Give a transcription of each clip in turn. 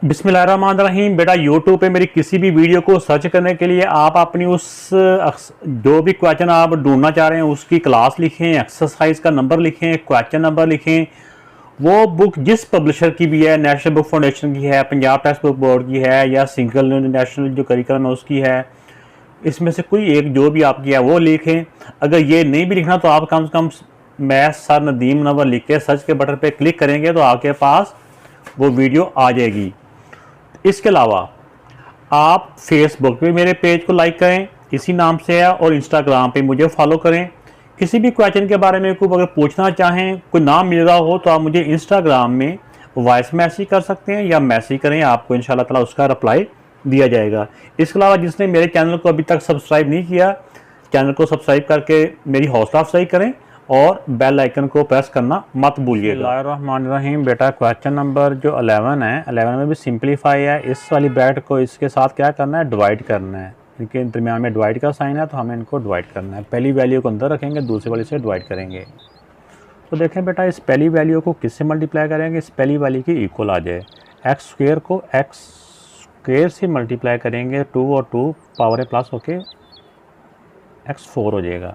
बिस्मिल्लाहिर्रहमानिर्रहीम। बेटा यूट्यूब पे मेरी किसी भी वीडियो को सर्च करने के लिए आप अपनी उस जो भी क्वेश्चन आप ढूंढना चाह रहे हैं उसकी क्लास लिखें, एक्सरसाइज का नंबर लिखें, क्वेश्चन नंबर लिखें। वो बुक जिस पब्लिशर की भी है, नेशनल बुक फाउंडेशन की है, पंजाब टेक्स्ट बुक बोर्ड की है, या सिंगल नेशनल जो करिकुलम है उसकी है, इसमें से कोई एक जो भी आपकी है वो लिखें। अगर ये नहीं भी लिखना तो आप कम से कम मैथ्स सर नदीम मुनव्वर लिख के सर्च के बटन पे क्लिक करेंगे तो आपके पास वो वीडियो आ जाएगी। इसके अलावा आप फेसबुक पे मेरे पेज को लाइक करें, इसी नाम से है, और इंस्टाग्राम पे मुझे फॉलो करें। किसी भी क्वेश्चन के बारे में कोई अगर पूछना चाहें, कोई नाम मिल रहा हो, तो आप मुझे इंस्टाग्राम में वॉइस मैसेज कर सकते हैं या मैसेज करें, आपको इंशाल्लाह ताला उसका रिप्लाई दिया जाएगा। इसके अलावा जिसने मेरे चैनल को अभी तक सब्सक्राइब नहीं किया, चैनल को सब्सक्राइब करके मेरी हौसला अफजाई करें और बेल आइकन को प्रेस करना मत भूलिएगा। बिस्मिल्लाहिर्रहमानिर्रहीम। बेटा क्वेश्चन नंबर जो 11 है, 11 में भी सिंपलीफाई है। इस वाली ब्रैकेट को इसके साथ क्या करना है, डिवाइड करना है। इनके दरमियान में डिवाइड का साइन है तो हमें इनको डिवाइड करना है। पहली वैल्यू को अंदर रखेंगे, दूसरी वाली से डिवाइड करेंगे। तो देखें बेटा, इस पहली वैल्यू को किससे मल्टीप्लाई करेंगे, इस पहली वैल्यू की इक्वल आ जाए। एक्स स्क्वेयर को एक्स स्क्वेयर से मल्टीप्लाई करेंगे, 2 और 2 पावर है प्लस होके x4 हो जाएगा।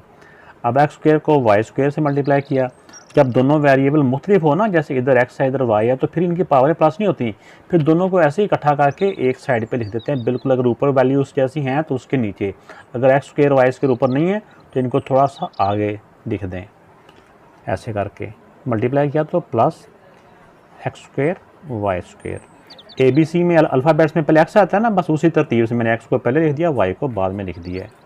अब एक्स स्क्वेयर को वाई स्क्वेयर से मल्टीप्लाई किया। जब दोनों वेरिएबल मुख्तलिफ हो ना, जैसे इधर x है इधर y है, तो फिर इनकी पावर प्लस नहीं होती, फिर दोनों को ऐसे ही इकट्ठा करके एक साइड पे लिख देते हैं। बिल्कुल अगर ऊपर वैल्यूज जैसी हैं तो उसके नीचे, अगर एक्स स्क्वेयर वाई स्क्वेयर ऊपर नहीं है तो इनको थोड़ा सा आगे लिख दें। ऐसे करके मल्टीप्लाई किया तो plus x square y square. ABC में अल्फ़ाबेट्स में पहले x आता है ना, बस उसी तरतीब से मैंने x को पहले लिख दिया, y को बाद में लिख दिया है।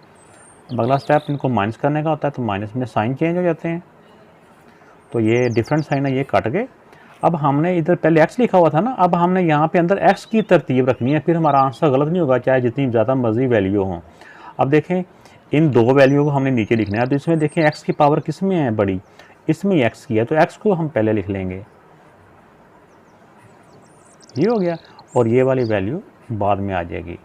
अब अगला स्टेप इनको माइनस करने का होता है, तो माइनस में साइन चेंज हो जाते हैं, तो ये डिफरेंट साइन है, ये कट गए। अब हमने इधर पहले x लिखा हुआ था ना, अब हमने यहाँ पे अंदर x की तरतीब रखनी है, फिर हमारा आंसर गलत नहीं होगा, चाहे जितनी ज़्यादा मर्जी वैल्यू हो। अब देखें, इन दो वैल्यू को हमने नीचे लिखना है, तो इसमें देखें x की पावर किस में है बड़ी, इसमें x की है, तो x को हम पहले लिख लेंगे, ये हो गया, और ये वाली वैल्यू बाद में आ जाएगी।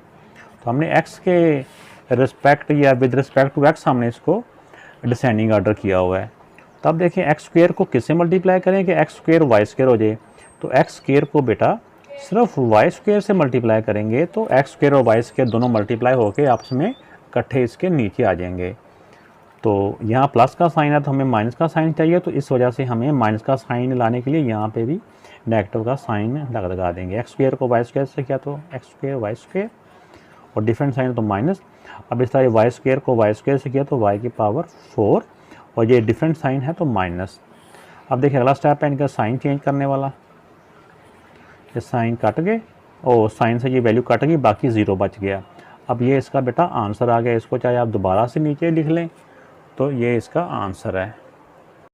तो हमने x के रिस्पेक्ट या विद रिस्पेक्ट टू x हमने इसको डिसेंडिंग ऑर्डर किया हुआ है। तब देखें एक्स स्क्वेयर को किससे मल्टीप्लाई करें कि एक्स स्क्वेयर वाई स्क्वेयर हो जाए, तो एक्स स्क्वेयर को बेटा सिर्फ वाई स्क्वेयर से मल्टीप्लाई करेंगे, तो एक्स स्क्वेयर और वाई स्क्वेयर दोनों मल्टीप्लाई होकर आपस में इकट्ठे इसके नीचे आ जाएंगे। तो यहाँ प्लस का साइन है तो हमें माइनस का साइन चाहिए, तो इस वजह से हमें माइनस का साइन लाने के लिए यहाँ पे भी नेगेटिव का साइन लगा देंगे। एक्स स्क्वेयर को वाई स्क्वेयर से किया तो एक्स स्क्वेयर वाई स्क्वेयर, और डिफरेंट साइन तो माइनस। अब इस तरह वाई स्क्वेयर को वाई स्क्वेयर से किया तो वाई की पावर 4, और ये डिफरेंट साइन है तो माइनस। अब देखिए अगला स्टेप है इनका साइन चेंज करने वाला। ये साइन कट गए और साइन से ये वैल्यू कट गई, बाकी 0 बच गया। अब ये इसका बेटा आंसर आ गया। इसको चाहे आप दोबारा से नीचे लिख लें तो ये इसका आंसर है।